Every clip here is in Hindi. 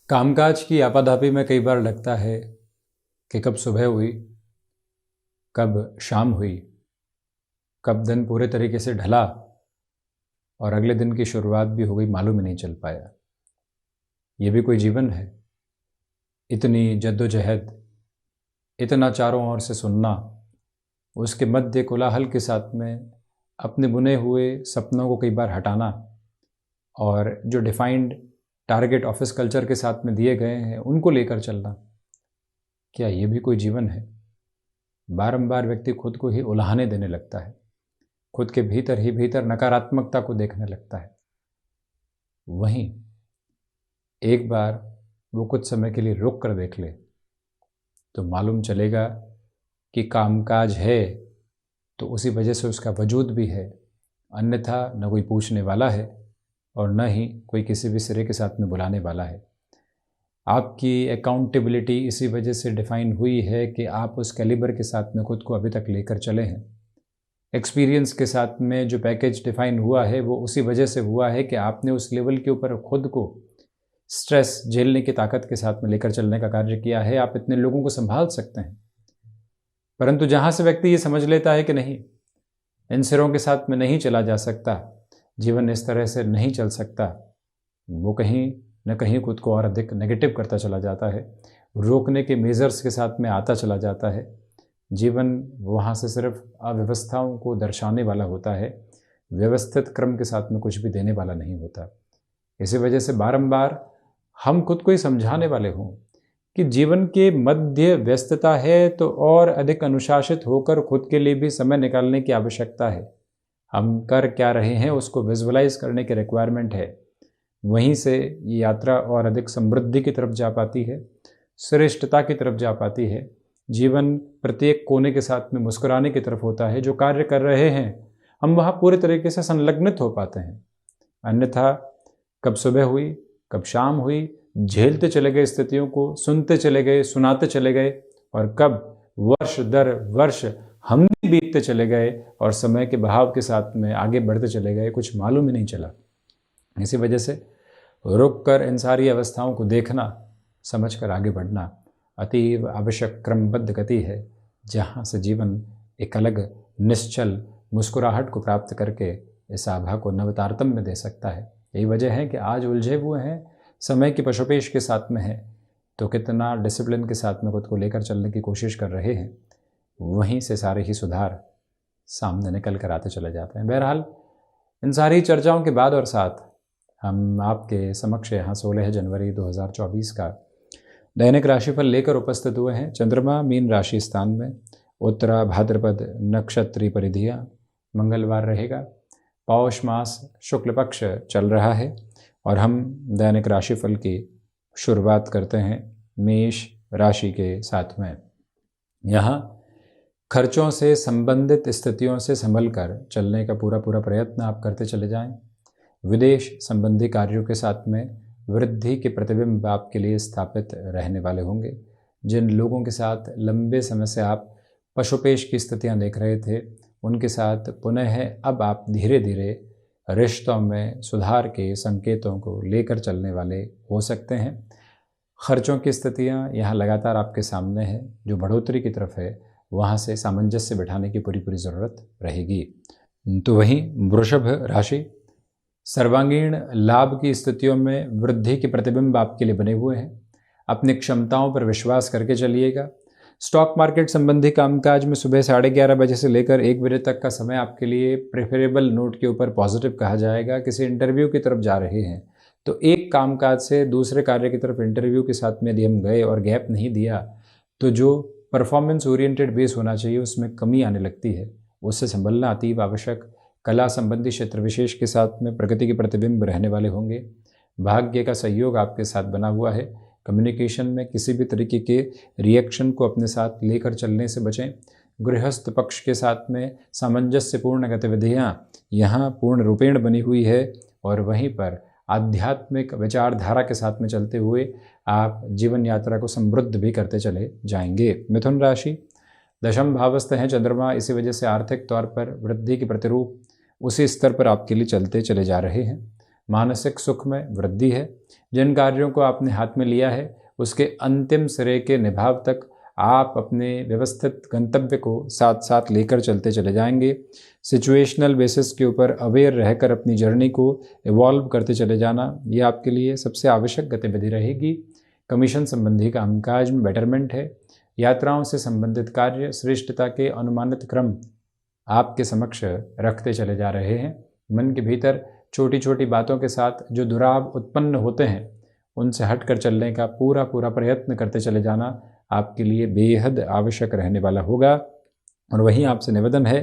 कामकाज की आपाधापी में कई बार लगता है कि कब सुबह हुई, कब शाम हुई, कब दिन पूरे तरीके से ढला और अगले दिन की शुरुआत भी हो गई, मालूम ही नहीं चल पाया। ये भी कोई जीवन है? इतनी जद्दोजहद, इतना चारों ओर से सुनना, उसके मध्य कोलाहल के साथ में अपने बुने हुए सपनों को कई बार हटाना और जो डिफाइंड टारगेट ऑफिस कल्चर के साथ में दिए गए हैं उनको लेकर चलना, क्या ये भी कोई जीवन है? बारंबार व्यक्ति खुद को ही उलाहने देने लगता है, खुद के भीतर ही भीतर नकारात्मकता को देखने लगता है। वहीं एक बार वो कुछ समय के लिए रुक कर देख ले तो मालूम चलेगा कि कामकाज है तो उसी वजह से उसका वजूद भी है, अन्यथा न कोई पूछने वाला है और न ही कोई किसी भी सिरे के साथ में बुलाने वाला है। आपकी अकाउंटेबिलिटी इसी वजह से डिफ़ाइन हुई है कि आप उस कैलिबर के साथ में खुद को अभी तक लेकर चले हैं। एक्सपीरियंस के साथ में जो पैकेज डिफ़ाइन हुआ है वो उसी वजह से हुआ है कि आपने उस लेवल के ऊपर खुद को स्ट्रेस झेलने की ताकत के साथ में लेकर चलने का कार्य किया है। आप इतने लोगों को संभाल सकते हैं, परंतु जहाँ से व्यक्ति ये समझ लेता है कि नहीं, इन सिरों के साथ में नहीं चला जा सकता, जीवन इस तरह से नहीं चल सकता, वो कहीं न कहीं खुद को और अधिक नेगेटिव करता चला जाता है, रोकने के मेजर्स के साथ में आता चला जाता है। जीवन वहाँ से सिर्फ अव्यवस्थाओं को दर्शाने वाला होता है, व्यवस्थित क्रम के साथ में कुछ भी देने वाला नहीं होता। इसी वजह से बारंबार हम खुद को ही समझाने वाले हों कि जीवन के मध्य व्यस्तता है तो और अधिक अनुशासित होकर खुद के लिए भी समय निकालने की आवश्यकता है। हम कर क्या रहे हैं उसको विजुअलाइज करने की रिक्वायरमेंट है। वहीं से ये यात्रा और अधिक समृद्धि की तरफ जा पाती है, श्रेष्ठता की तरफ जा पाती है। जीवन प्रत्येक कोने के साथ में मुस्कुराने की तरफ होता है। जो कार्य कर रहे हैं हम वहाँ पूरे तरीके से संलग्नित हो पाते हैं, अन्यथा कब सुबह हुई, कब शाम हुई, झेलते चले गए स्थितियों को, सुनते चले गए, सुनाते चले गए, और कब वर्ष दर वर्ष हम भी बीतते चले गए और समय के बहाव के साथ में आगे बढ़ते चले गए, कुछ मालूम ही नहीं चला। इसी वजह से रुक कर इन सारी अवस्थाओं को देखना, समझ कर आगे बढ़ना अतीव आवश्यक क्रमबद्ध गति है, जहाँ से जीवन एक अलग निश्चल मुस्कुराहट को प्राप्त करके इस आभा को नवतारतम्य में दे सकता है। यही वजह है कि आज उलझे हुए हैं, समय की पशुपेश के साथ में है, तो कितना डिसिप्लिन के साथ में खुद को लेकर चलने की कोशिश कर रहे हैं, वहीं से सारे ही सुधार सामने निकल कर आते चले जाते हैं। बहरहाल इन सारी चर्चाओं के बाद और साथ हम आपके समक्ष यहाँ 16 जनवरी 2024 का दैनिक राशिफल लेकर उपस्थित हुए हैं। चंद्रमा मीन राशि स्थान में, उत्तरा भाद्रपद नक्षत्री परिधियाँ, मंगलवार रहेगा, पौष मास शुक्ल पक्ष चल रहा है और हम दैनिक राशिफल की शुरुआत करते हैं मेष राशि के साथ में। यहाँ खर्चों से संबंधित स्थितियों से संभल कर चलने का पूरा प्रयत्न आप करते चले जाएं। विदेश संबंधी कार्यों के साथ में वृद्धि के प्रतिबिंब आपके लिए स्थापित रहने वाले होंगे। जिन लोगों के साथ लंबे समय से आप पशुपेश की स्थितियां देख रहे थे, उनके साथ पुनः अब आप धीरे धीरे रिश्तों में सुधार के संकेतों को लेकर चलने वाले हो सकते हैं। खर्चों की स्थितियां यहाँ लगातार आपके सामने है, जो बढ़ोतरी की तरफ है वहाँ से सामंजस्य बिठाने की पूरी ज़रूरत रहेगी। तो वहीं वृषभ राशि, सर्वांगीण लाभ की स्थितियों में वृद्धि के प्रतिबिंब आपके लिए बने हुए हैं। अपनी क्षमताओं पर विश्वास करके चलिएगा। स्टॉक मार्केट संबंधी कामकाज में सुबह 11:30 बजे से लेकर 1 बजे तक का समय आपके लिए प्रेफरेबल नोट के ऊपर पॉजिटिव कहा जाएगा। किसी इंटरव्यू की तरफ जा रहे हैं तो एक कामकाज से दूसरे कार्य की तरफ इंटरव्यू के साथ में यदि हम गए और गैप नहीं दिया तो जो परफॉर्मेंस ओरिएंटेड बेस होना चाहिए उसमें कमी आने लगती है, उससे संभलना अतीव आवश्यक। कला संबंधी क्षेत्र विशेष के साथ में प्रगति के प्रतिबिंब रहने वाले होंगे। भाग्य का सहयोग आपके साथ बना हुआ है। कम्युनिकेशन में किसी भी तरीके के रिएक्शन को अपने साथ लेकर चलने से बचें। गृहस्थ पक्ष के साथ में सामंजस्यपूर्ण गतिविधियाँ यहाँ पूर्ण रूपेण बनी हुई है और वहीं पर आध्यात्मिक विचारधारा के साथ में चलते हुए आप जीवन यात्रा को समृद्ध भी करते चले जाएंगे। मिथुन राशि, दशम भावस्थ हैं चंद्रमा, इसी वजह से आर्थिक तौर पर वृद्धि के प्रतिरूप उसी स्तर पर आपके लिए चलते चले जा रहे हैं। मानसिक सुख में वृद्धि है। जिन कार्यों को आपने हाथ में लिया है उसके अंतिम सिरे के निभाव तक आप अपने व्यवस्थित गंतव्य को साथ साथ लेकर चलते चले जाएंगे। सिचुएशनल बेसिस के ऊपर अवेयर रहकर अपनी जर्नी को इवॉल्व करते चले जाना, ये आपके लिए सबसे आवश्यक गतिविधि रहेगी। कमीशन संबंधी कामकाज में बेटरमेंट है। यात्राओं से संबंधित कार्य श्रेष्ठता के अनुमानित क्रम आपके समक्ष रखते चले जा रहे हैं। मन के भीतर छोटी छोटी बातों के साथ जो दुराव उत्पन्न होते हैं उनसे हटकर चलने का पूरा प्रयत्न करते चले जाना आपके लिए बेहद आवश्यक रहने वाला होगा। और वहीं आपसे निवेदन है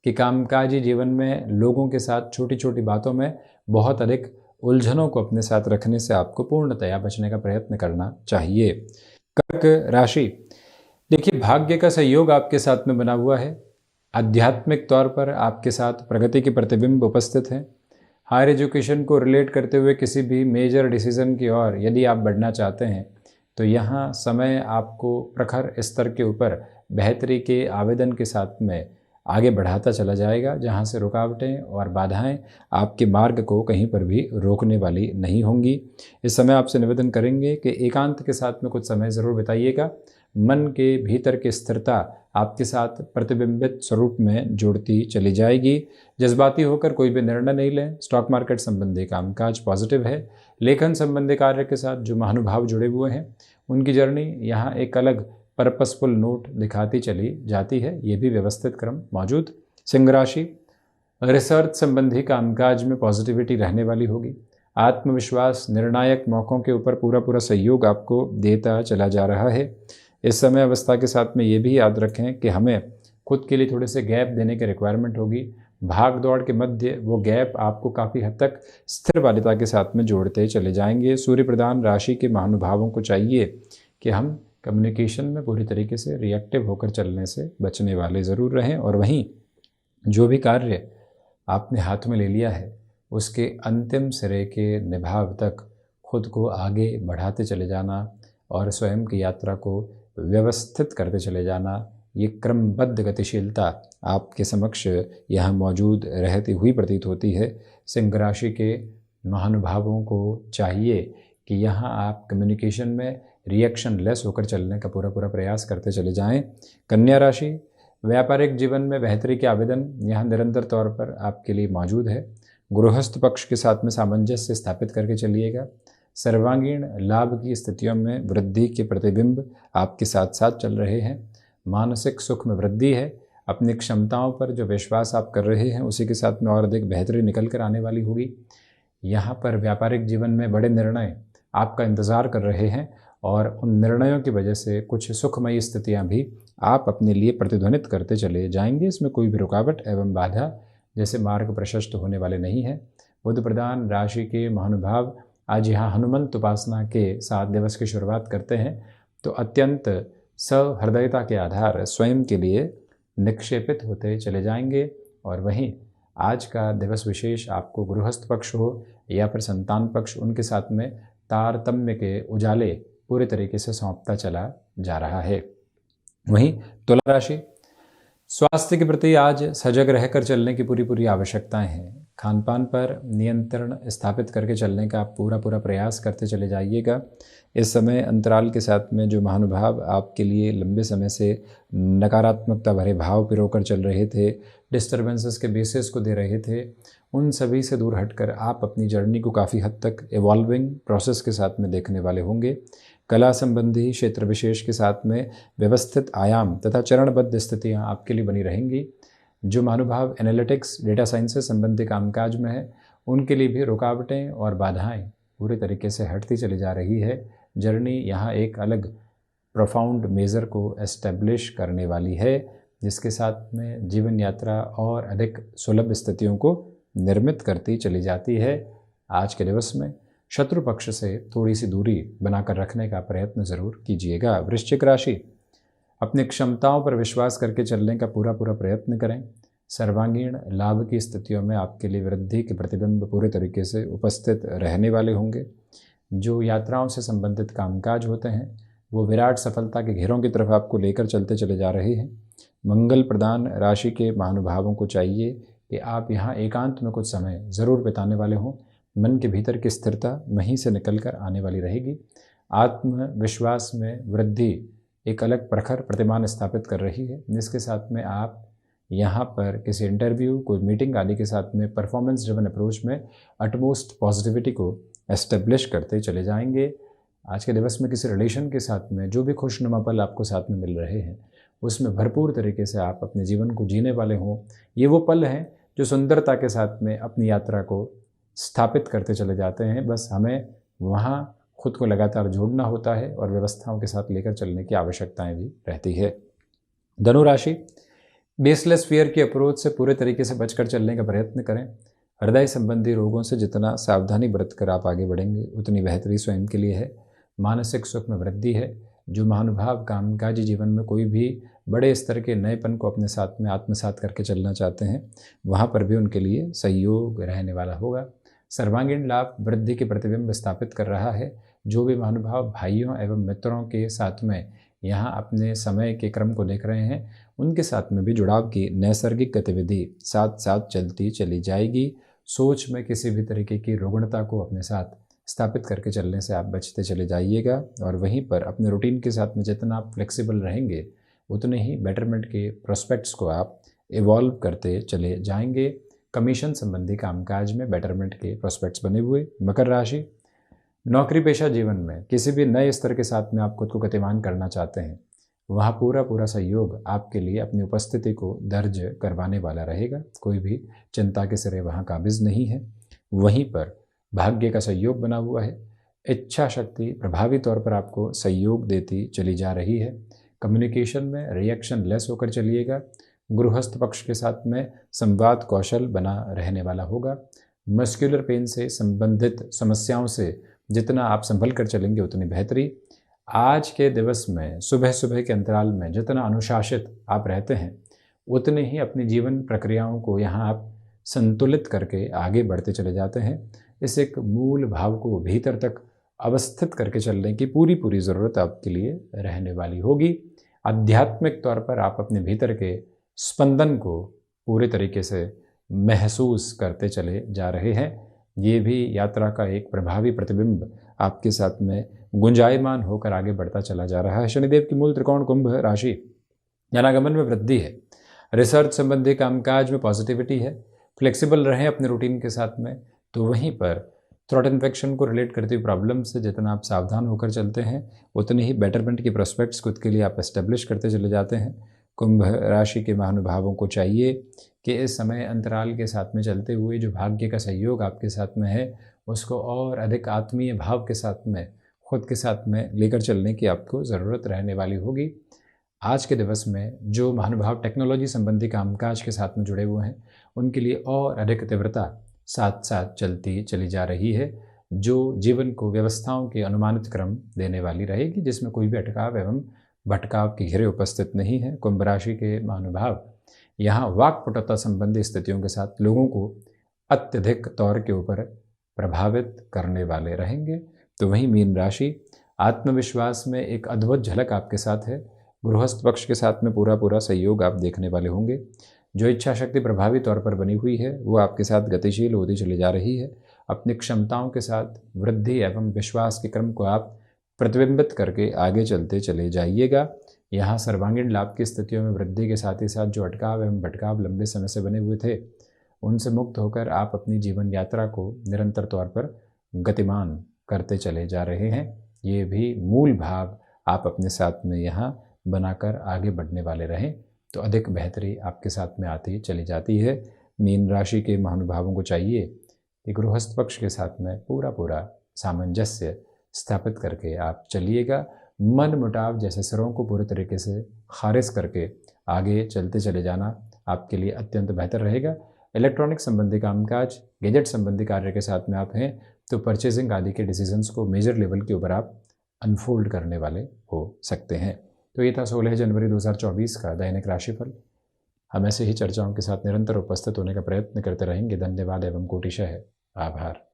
कि कामकाजी जीवन में लोगों के साथ छोटी छोटी बातों में बहुत अधिक उलझनों को अपने साथ रखने से आपको पूर्णतया बचने का प्रयत्न करना चाहिए। कर्क राशि, देखिए भाग्य का सहयोग आपके साथ में बना हुआ है। आध्यात्मिक तौर पर आपके साथ प्रगति के प्रतिबिंब उपस्थित हैं। हायर एजुकेशन को रिलेट करते हुए किसी भी मेजर डिसीजन की ओर यदि आप बढ़ना चाहते हैं तो यहाँ समय आपको प्रखर स्तर के ऊपर बेहतरी के आवेदन के साथ में आगे बढ़ाता चला जाएगा, जहाँ से रुकावटें और बाधाएं आपके मार्ग को कहीं पर भी रोकने वाली नहीं होंगी। इस समय आपसे निवेदन करेंगे कि एकांत के साथ में कुछ समय ज़रूर बिताइएगा। मन के भीतर की स्थिरता आपके साथ प्रतिबिंबित स्वरूप में जुड़ती चली जाएगी। जज्बाती होकर कोई भी निर्णय नहीं लें। स्टॉक मार्केट संबंधी कामकाज पॉजिटिव है। लेखन संबंधी कार्य के साथ जो महानुभाव जुड़े हुए हैं उनकी जर्नी यहाँ एक अलग पर्पसफुल नोट दिखाती चली जाती है, ये भी व्यवस्थित क्रम मौजूद। सिंह राशि, रिसर्च संबंधी कामकाज में पॉजिटिविटी रहने वाली होगी। आत्मविश्वास निर्णायक मौक़ों के ऊपर पूरा सहयोग आपको देता चला जा रहा है। इस समय अवस्था के साथ में ये भी याद रखें कि हमें खुद के लिए थोड़े से गैप देने की रिक्वायरमेंट होगी। भाग दौड़ के मध्य वो गैप आपको काफ़ी हद तक स्थिर वालिता के साथ में जोड़ते चले जाएंगे। सूर्य प्रधान राशि के महानुभावों को चाहिए कि हम कम्युनिकेशन में पूरी तरीके से रिएक्टिव होकर चलने से बचने वाले ज़रूर रहें। और वहीं जो भी कार्य आपने हाथ में ले लिया है उसके अंतिम सिरे के निभाव तक खुद को आगे बढ़ाते चले जाना और स्वयं की यात्रा को व्यवस्थित करते चले जाना, ये क्रमबद्ध गतिशीलता आपके समक्ष यहाँ मौजूद रहती हुई प्रतीत होती है। सिंह राशि के महानुभावों को चाहिए कि यहाँ आप कम्युनिकेशन में रिएक्शन लेस होकर चलने का पूरा प्रयास करते चले जाएं। कन्या राशि, व्यापारिक जीवन में बेहतरी के आवेदन यहाँ निरंतर तौर पर आपके लिए मौजूद है। गृहस्थ पक्ष के साथ में सामंजस्य स्थापित करके चलिएगा। सर्वांगीण लाभ की स्थितियों में वृद्धि के प्रतिबिंब आपके साथ साथ चल रहे हैं। मानसिक सुख में वृद्धि है। अपनी क्षमताओं पर जो विश्वास आप कर रहे हैं उसी के साथ में और अधिक बेहतरी निकल कर आने वाली होगी। यहाँ पर व्यापारिक जीवन में बड़े निर्णय आपका इंतज़ार कर रहे हैं और उन निर्णयों की वजह से कुछ सुखमयी स्थितियाँ भी आप अपने लिए प्रतिध्वनित करते चले जाएंगे। इसमें कोई भी रुकावट एवं बाधा जैसे मार्ग प्रशस्त होने वाले नहीं हैं। बुध प्रधान राशि के महानुभाव आज यहाँ हनुमंत उपासना के साथ दिवस की शुरुआत करते हैं तो अत्यंत सहृदयता के आधार स्वयं के लिए निक्षेपित होते चले जाएंगे। और वहीं आज का दिवस विशेष आपको गृहस्थ पक्ष हो या फिर संतान पक्ष, उनके साथ में तारतम्य के उजाले पूरे तरीके से सौंपता चला जा रहा है। वहीं तुला राशि, स्वास्थ्य के प्रति आज सजग रहकर चलने की पूरी आवश्यकताएं हैं। खान पान पर नियंत्रण स्थापित करके चलने का आप पूरा प्रयास करते चले जाइएगा। इस समय अंतराल के साथ में जो महानुभाव आपके लिए लंबे समय से नकारात्मकता भरे भाव पिरोकर चल रहे थे, डिस्टर्बेंसेस के बेसिस को दे रहे थे, उन सभी से दूर हटकर आप अपनी जर्नी को काफ़ी हद तक इवॉल्विंग प्रोसेस के साथ में देखने वाले होंगे। कला संबंधी क्षेत्र विशेष के साथ में व्यवस्थित आयाम तथा चरणबद्ध स्थितियाँ आपके लिए बनी रहेंगी। जो महानुभाव एनालिटिक्स डेटा साइंस से संबंधी कामकाज में है उनके लिए भी रुकावटें और बाधाएं पूरे तरीके से हटती चली जा रही है। जर्नी यहाँ एक अलग प्रोफाउंड मेजर को एस्टेब्लिश करने वाली है, जिसके साथ में जीवन यात्रा और अधिक सुलभ स्थितियों को निर्मित करती चली जाती है। आज के दिवस में शत्रु पक्ष से थोड़ी सी दूरी बनाकर रखने का प्रयत्न ज़रूर कीजिएगा। वृश्चिक राशि, अपनी क्षमताओं पर विश्वास करके चलने का पूरा प्रयत्न करें। सर्वांगीण लाभ की स्थितियों में आपके लिए वृद्धि के प्रतिबिंब पूरे तरीके से उपस्थित रहने वाले होंगे। जो यात्राओं से संबंधित कामकाज होते हैं वो विराट सफलता के घेरों की तरफ आपको लेकर चलते चले जा रहे हैं। मंगल प्रदान राशि के महानुभावों को चाहिए कि आप यहाँ एकांत में कुछ समय ज़रूर बिताने वाले हों। मन के भीतर की स्थिरता वहीं से निकलकर आने वाली रहेगी। आत्मविश्वास में वृद्धि एक अलग प्रखर प्रतिमान स्थापित कर रही है, जिसके साथ में आप यहाँ पर किसी इंटरव्यू, कोई मीटिंग आदि के साथ में परफॉर्मेंस ड्रिवन अप्रोच में अटमोस्ट पॉजिटिविटी को एस्टेब्लिश करते चले जाएंगे। आज के दिवस में किसी रिलेशन के साथ में जो भी खुशनुमा पल आपको साथ में मिल रहे हैं, उसमें भरपूर तरीके से आप अपने जीवन को जीने वाले हों। ये वो पल हैं जो सुंदरता के साथ में अपनी यात्रा को स्थापित करते चले जाते हैं। बस हमें वहाँ खुद को लगातार जोड़ना होता है और व्यवस्थाओं के साथ लेकर चलने की आवश्यकताएं भी रहती है। धनु राशि, बेसलेस फियर की अप्रोच से पूरे तरीके से बचकर चलने का प्रयत्न करें। हृदय संबंधी रोगों से जितना सावधानी बरतकर आप आगे बढ़ेंगे, उतनी बेहतरी स्वयं के लिए है। मानसिक सुख में वृद्धि है। जो महानुभाव कामकाजी जीवन में कोई भी बड़े स्तर के नएपन को अपने साथ में आत्मसात करके चलना चाहते हैं, वहाँ पर भी उनके लिए सहयोग रहने वाला होगा। सर्वांगीण लाभ वृद्धि के प्रतिबिंब स्थापित कर रहा है। जो भी महानुभाव भाइयों एवं मित्रों के साथ में यहाँ अपने समय के क्रम को देख रहे हैं, उनके साथ में भी जुड़ाव की नैसर्गिक गतिविधि साथ साथ चलती चली जाएगी। सोच में किसी भी तरीके की रुग्णता को अपने साथ स्थापित करके चलने से आप बचते चले जाइएगा। और वहीं पर अपने रूटीन के साथ में जितना आप फ्लेक्सिबल रहेंगे, उतने ही बेटरमेंट के प्रोस्पेक्ट्स को आप इवॉल्व करते चले जाएंगे। कमीशन संबंधी कामकाज में बेटरमेंट के प्रोस्पेक्ट्स बने हुए। मकर राशि, नौकरी पेशा जीवन में किसी भी नए स्तर के साथ में आप खुद को गतिमान करना चाहते हैं, वहाँ पूरा सहयोग आपके लिए अपनी उपस्थिति को दर्ज करवाने वाला रहेगा। कोई भी चिंता के सिरे वहाँ काबिज नहीं है। वहीं पर भाग्य का सहयोग बना हुआ है। इच्छा शक्ति प्रभावी तौर पर आपको सहयोग देती चली जा रही है। कम्युनिकेशन में रिएक्शन लेस होकर चलिएगा। गृहस्थ पक्ष के साथ में संवाद कौशल बना रहने वाला होगा। मस्कुलर पेन से संबंधित समस्याओं से जितना आप संभल कर चलेंगे, उतनी बेहतरी। आज के दिवस में सुबह सुबह के अंतराल में जितना अनुशासित आप रहते हैं, उतने ही अपनी जीवन प्रक्रियाओं को यहाँ आप संतुलित करके आगे बढ़ते चले जाते हैं। इस एक मूल भाव को भीतर तक अवस्थित करके चलने की पूरी ज़रूरत आपके लिए रहने वाली होगी। आध्यात्मिक तौर पर आप अपने भीतर के स्पंदन को पूरे तरीके से महसूस करते चले जा रहे हैं। ये भी यात्रा का एक प्रभावी प्रतिबिंब आपके साथ में गुंजायमान होकर आगे बढ़ता चला जा रहा है। शनिदेव की मूल त्रिकोण कुंभ राशि, जनागमन में वृद्धि है। रिसर्च संबंधी कामकाज में पॉजिटिविटी है। फ्लेक्सिबल रहें अपने रूटीन के साथ में। तो वहीं पर थ्रोट इन्फेक्शन को रिलेट करती हुई प्रॉब्लम से जितना आप सावधान होकर चलते हैं, उतने ही बेटरमेंट की प्रोस्पेक्ट्स खुद के लिए आप एस्टेब्लिश करते चले जाते हैं। कुंभ राशि के महानुभावों को चाहिए कि इस समय अंतराल के साथ में चलते हुए जो भाग्य का सहयोग आपके साथ में है, उसको और अधिक आत्मीय भाव के साथ में खुद के साथ में लेकर चलने की आपको ज़रूरत रहने वाली होगी। आज के दिवस में जो महानुभाव टेक्नोलॉजी संबंधी कामकाज के साथ में जुड़े हुए हैं, उनके लिए और अधिक तीव्रता साथ साथ चलती चली जा रही है, जो जीवन को व्यवस्थाओं के अनुमानित क्रम देने वाली रहेगी, जिसमें कोई भी अटकाव एवं भटकाव की घेरे उपस्थित नहीं है। कुंभ राशि के महानुभाव यहाँ वाक्पटुता संबंधी स्थितियों के साथ लोगों को अत्यधिक तौर के ऊपर प्रभावित करने वाले रहेंगे। तो वहीं मीन राशि, आत्मविश्वास में एक अद्भुत झलक आपके साथ है। गृहस्थ पक्ष के साथ में पूरा सहयोग आप देखने वाले होंगे। जो इच्छा शक्ति प्रभावी तौर पर बनी हुई है, वो आपके साथ गतिशील होती चली जा रही है। अपनी क्षमताओं के साथ वृद्धि एवं विश्वास के क्रम को आप प्रतिबिंबित करके आगे चलते चले जाइएगा। यहाँ सर्वांगीण लाभ की स्थितियों में वृद्धि के साथ ही साथ जो अटकाव एवं भटकाव लंबे समय से बने हुए थे, उनसे मुक्त होकर आप अपनी जीवन यात्रा को निरंतर तौर पर गतिमान करते चले जा रहे हैं। ये भी मूल भाव आप अपने साथ में यहाँ बनाकर आगे बढ़ने वाले रहें, तो अधिक बेहतरी आपके साथ में आती चली जाती है। मीन राशि के महानुभावों को चाहिए कि गृहस्थ पक्ष के साथ में पूरा सामंजस्य स्थापित करके आप चलिएगा। मन मुटाव जैसे सिरों को पूरे तरीके से खारिज करके आगे चलते चले जाना आपके लिए अत्यंत बेहतर रहेगा। इलेक्ट्रॉनिक संबंधी कामकाज, गैजेट संबंधी कार्य के साथ में आप हैं, तो परचेजिंग आदि के डिसीजंस को मेजर लेवल के ऊपर आप अनफोल्ड करने वाले हो सकते हैं। तो ये था 16 जनवरी 2024 का दैनिक राशिफल। हम ऐसे ही चर्चाओं के साथ निरंतर उपस्थित होने का प्रयत्न करते रहेंगे। धन्यवाद एवं कोटिशः आभार।